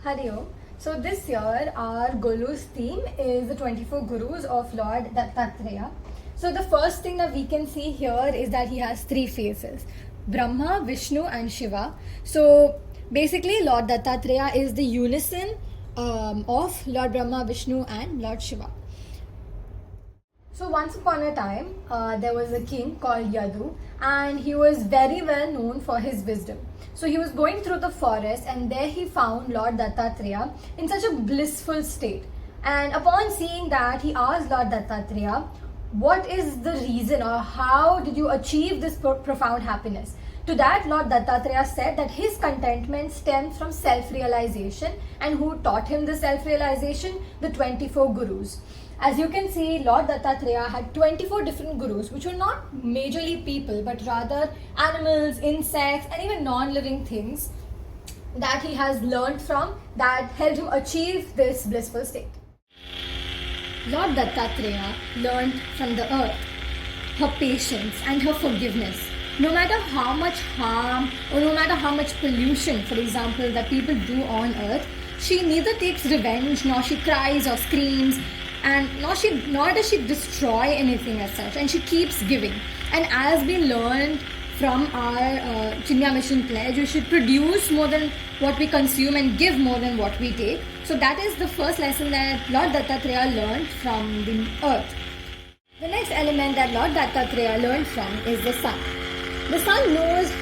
Hari Om. So this year our Gulu's theme is the 24 Gurus of Lord Dattatreya. So the first thing that we can see here is that he has three faces: Brahma, Vishnu and Shiva. So basically Lord Dattatreya is the unison of Lord Brahma, Vishnu and Lord Shiva. So once upon a time, there was a king called Yadu, and he was very well known for his wisdom. So he was going through the forest, and there he found Lord Dattatreya in such a blissful state. And upon seeing that, he asked Lord Dattatreya, "What is the reason, or how did you achieve this profound happiness?" To that, Lord Dattatreya said that his contentment stems from self-realization, and who taught him the self-realization? The 24 Gurus. As you can see, Lord Dattatreya had 24 different gurus, which were not majorly people, but rather animals, insects, and even non-living things that he has learned from that helped him achieve this blissful state. Lord Dattatreya learned from the earth her patience and her forgiveness. No matter how much harm or no matter how much pollution, for example, that people do on earth, she neither takes revenge, nor she cries or screams, and nor does she destroy anything as such, and she keeps giving. And as we learned from our Chinya Mission pledge, we should produce more than what we consume and give more than what we take. So that is the first lesson that Lord Dattatreya learned from the earth. The next element that Lord Dattatreya learned from is the sun. The sun knows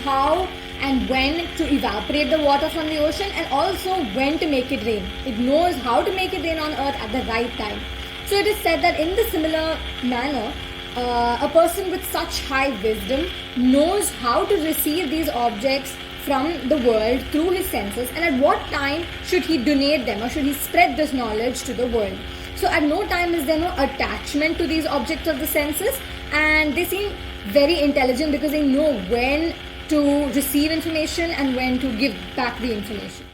how and when to evaporate the water from the ocean, and also when to make it rain. It knows how to make it rain on earth at the right time. So it is said that in the similar manner, a person with such high wisdom knows how to receive these objects from the world through his senses, and at what time should he donate them, or should he spread this knowledge to the world. So at no time is there no attachment to these objects of the senses, and they seem very intelligent because they know when to receive information and when to give back the information.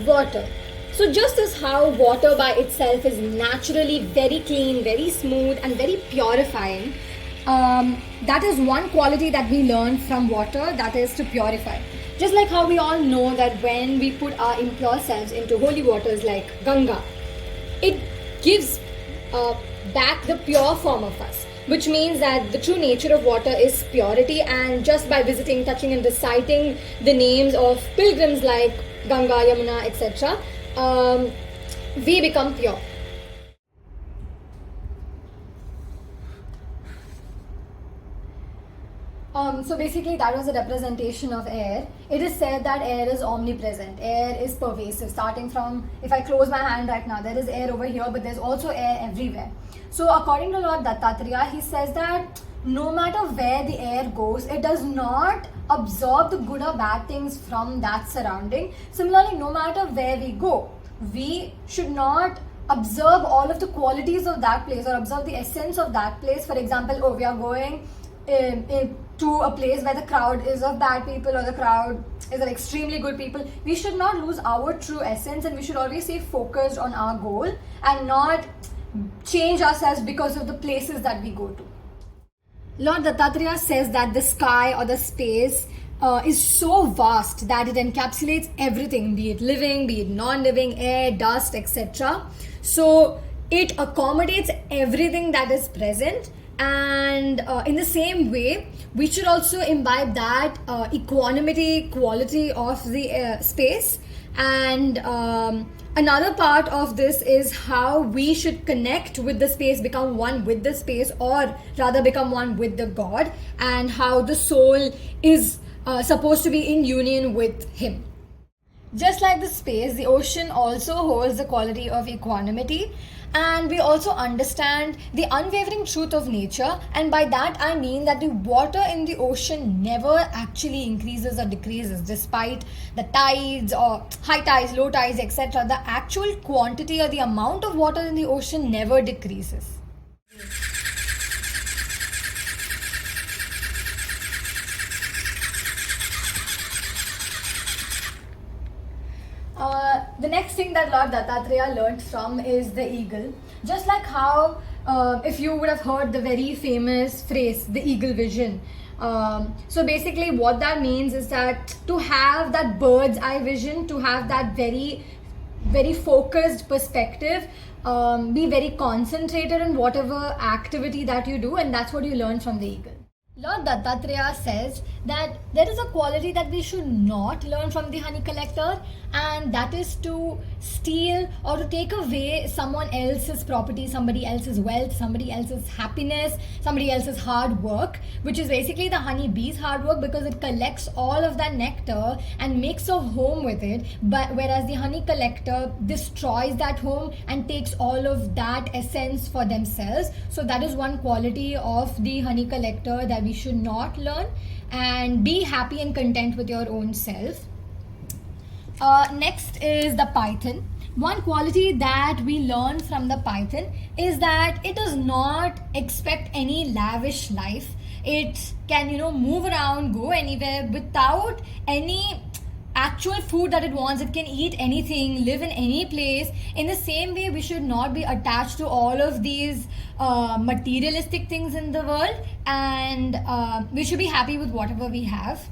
Water. So just as how water by itself is naturally very clean, very smooth and very purifying, that is one quality that we learn from water, that is to purify. Just like how we all know that when we put our impure selves into holy waters like Ganga, it gives back the pure form of us, which means that the true nature of water is purity. And just by visiting, touching and reciting the names of pilgrims like Ganga, Yamuna, etc., we become pure. So basically that was a representation of air. It is said that air is omnipresent, air is pervasive. Starting from, if I close my hand right now, there is air over here, but there's also air everywhere. So according to Lord Dattatreya, he says that no matter where the air goes, it does not absorb the good or bad things from that surrounding. Similarly, no matter where we go, we should not observe all of the qualities of that place or observe the essence of that place. For example, we are going to a place where the crowd is of bad people or the crowd is of extremely good people. We should not lose our true essence, and we should always stay focused on our goal and not change ourselves because of the places that we go to. Lord Dattatreya says that the sky or the space is so vast that it encapsulates everything, be it living, be it non-living, air, dust, etc. So it accommodates everything that is present. And in the same way, we should also imbibe that equanimity quality of the space. And another part of this is how we should connect with the space, become one with the space, or rather become one with the God, and how the soul is supposed to be in union with Him. Just like the space, the ocean also holds the quality of equanimity, and we also understand the unwavering truth of nature. And by that I mean that the water in the ocean never actually increases or decreases despite the tides or high tides, low tides, etc. The actual quantity or the amount of water in the ocean never decreases. The next thing that Lord Dattatreya learned from is the eagle. Just like how, if you would have heard the very famous phrase, the eagle vision, So basically what that means is that to have that bird's eye vision, to have that very focused perspective, be very concentrated in whatever activity that you do, and that's what you learn from the eagle. Lord Dattatreya says that there is a quality that we should not learn from the honey collector, and that is to steal or to take away someone else's property, somebody else's wealth, somebody else's happiness, somebody else's hard work, which is basically the honey bee's hard work, because it collects all of that nectar and makes a home with it. But whereas the honey collector destroys that home and takes all of that essence for themselves. So that is one quality of the honey collector that we should not learn, and be happy and content with your own self. Next is the python. One quality that we learn from the python is that it does not expect any lavish life. It can, move around, go anywhere without any actual food that it wants. It can eat anything, live in any place. In the same way, we should not be attached to all of these materialistic things in the world, and we should be happy with whatever we have.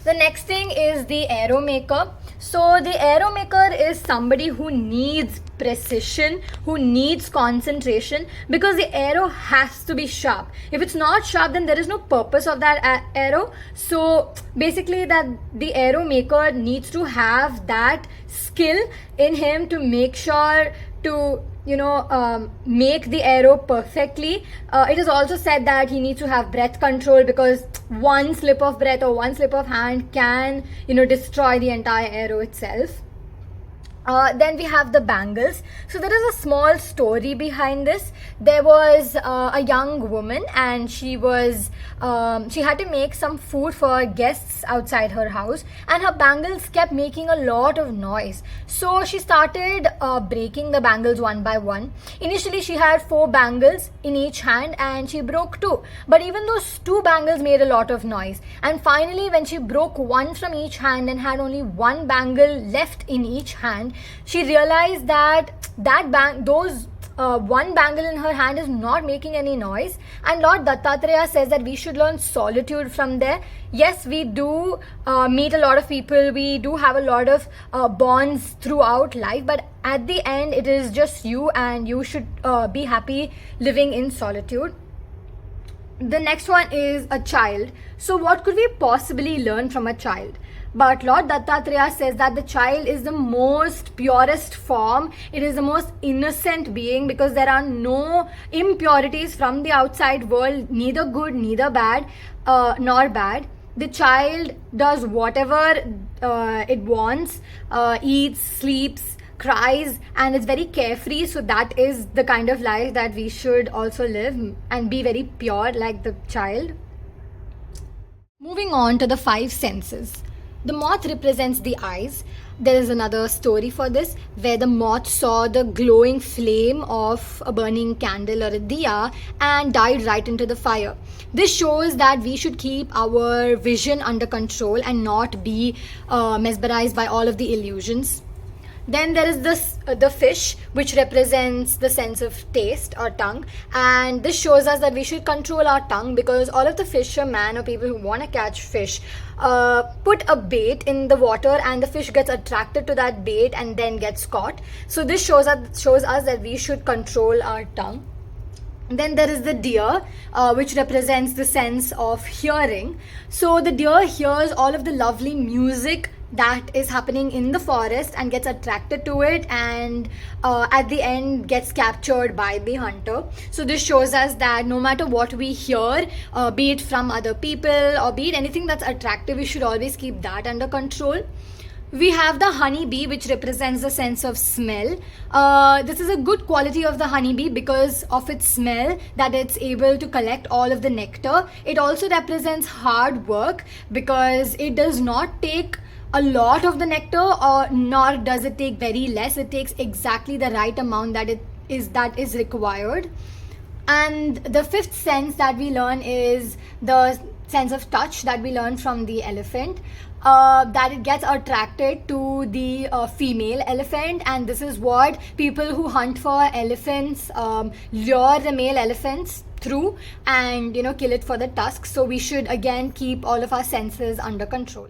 The next thing is the arrow maker. So the arrow maker is somebody who needs precision, who needs concentration, because the arrow has to be sharp. If it's not sharp, then there is no purpose of that arrow. So basically that the arrow maker needs to have that skill in him to make sure to make the arrow perfectly. It is also said that he needs to have breath control, because one slip of breath or one slip of hand can destroy the entire arrow itself. Then we have the bangles. So there is a small story behind this. There was a young woman, and she had to make some food for guests outside her house, and her bangles kept making a lot of noise. So she started breaking the bangles one by one. Initially she had 4 bangles in each hand, and she broke 2. But even those 2 bangles made a lot of noise. And finally, when she broke 1 from each hand and had only 1 bangle left in each hand, she realized that one bangle in her hand is not making any noise. And Lord Dattatreya says that we should learn solitude from there. Yes, we do meet a lot of people, we do have a lot of bonds throughout life, but at the end it is just you, and you should be happy living in solitude. The next one is a child. So what could we possibly learn from a child? But Lord Dattatreya says that the child is the most purest form. It is the most innocent being, because there are no impurities from the outside world, neither good, neither bad, nor bad. The child does whatever it wants, eats, sleeps, cries, and it's very carefree. So that is the kind of life that we should also live, and be very pure like the child. Moving on to the 5 senses. The moth represents the eyes. There is another story for this, where the moth saw the glowing flame of a burning candle or a diya and died right into the fire. This shows that we should keep our vision under control and not be mesmerized by all of the illusions. Then there is the fish, which represents the sense of taste or tongue, and this shows us that we should control our tongue, because all of the fishermen or people who want to catch fish put a bait in the water, and the fish gets attracted to that bait and then gets caught. So this shows us that we should control our tongue. Then there is the deer, which represents the sense of hearing. So the deer hears all of the lovely music that is happening in the forest and gets attracted to it, and at the end gets captured by the hunter. So this shows us that no matter what we hear, be it from other people or be it anything that's attractive, we should always keep that under control. We have the honeybee, which represents the sense of smell. This is a good quality of the honeybee because of its smell, that it's able to collect all of the nectar. It also represents hard work, because it does not take a lot of the nectar, or nor does it take very less. It takes exactly the right amount that is required. And the 5th sense that we learn is the sense of touch that we learn from the elephant. that it gets attracted to the female elephant, and this is what people who hunt for elephants lure the male elephants through, and kill it for the tusks. So we should again keep all of our senses under control.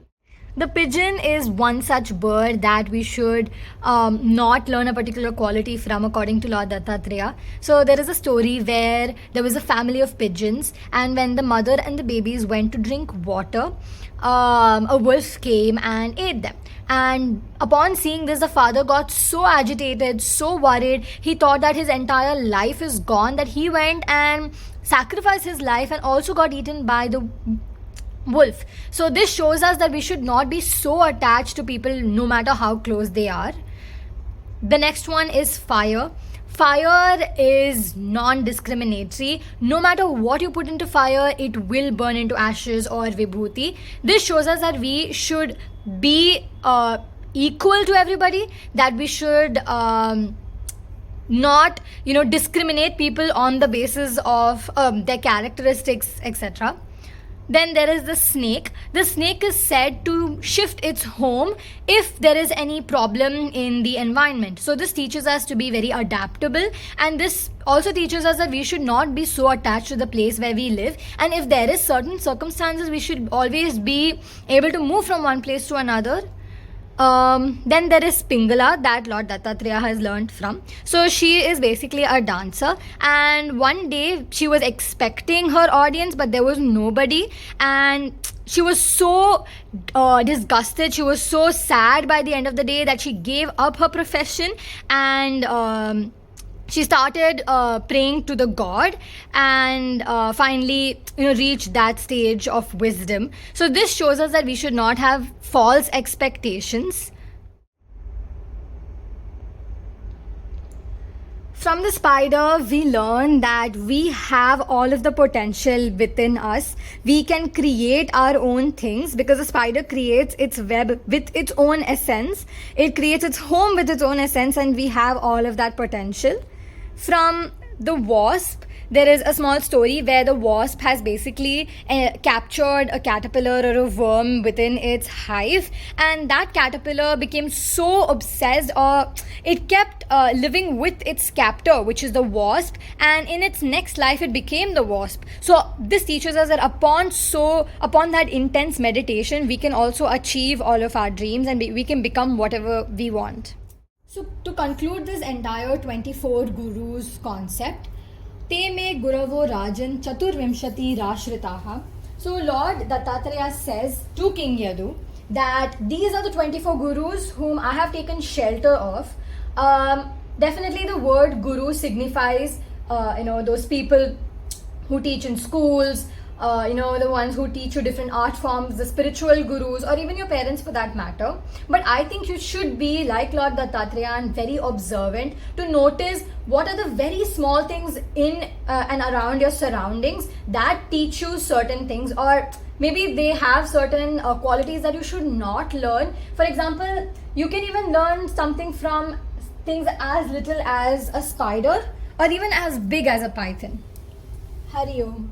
The pigeon is one such bird that we should not learn a particular quality from, according to Lord Dattatreya. So there is a story where there was a family of pigeons, and when the mother and the babies went to drink water, a wolf came and ate them. And upon seeing this, the father got so agitated, so worried. He thought that his entire life is gone, that he went and sacrificed his life and also got eaten by the wolf. So this shows us that we should not be so attached to people no matter how close they are. The next one is fire. Fire is non-discriminatory. No matter what you put into fire, it will burn into ashes or vibhuti. This shows us that we should be equal to everybody, that we should not discriminate people on the basis of their characteristics, etc. Then there is the snake. The snake is said to shift its home if there is any problem in the environment. So this teaches us to be very adaptable, and this also teaches us that we should not be so attached to the place where we live, and if there is certain circumstances, we should always be able to move from one place to another. Then there is Pingala, that Lord Dattatreya has learned from. So she is basically a dancer, and one day she was expecting her audience, but there was nobody, and she was so disgusted, she was so sad by the end of the day that she gave up her profession, and she started praying to the god, and finally reached that stage of wisdom. So this shows us that we should not have false expectations. From the spider, we learn that we have all of the potential within us. We can create our own things, because the spider creates its web with its own essence. It creates its home with its own essence, and we have all of that potential. From the wasp, there is a small story where the wasp has basically captured a caterpillar or a worm within its hive, and that caterpillar became so obsessed, or it kept living with its captor, which is the wasp, and in its next life it became the wasp. So this teaches us that upon that intense meditation, we can also achieve all of our dreams, and we can become whatever we want. So to conclude this entire 24 gurus concept, te me guravo rajan chaturvimshati rashritaha. So Lord Dattatreya says to King Yadu that these are the 24 gurus whom I have taken shelter of. Definitely the word guru signifies those people who teach in schools, the ones who teach you different art forms, the spiritual gurus, or even your parents for that matter. But I think you should be like Lord Dattatreya and very observant to notice what are the very small things in and around your surroundings that teach you certain things, or maybe they have certain qualities that you should not learn. For example, you can even learn something from things as little as a spider, or even as big as a python. Hari Om.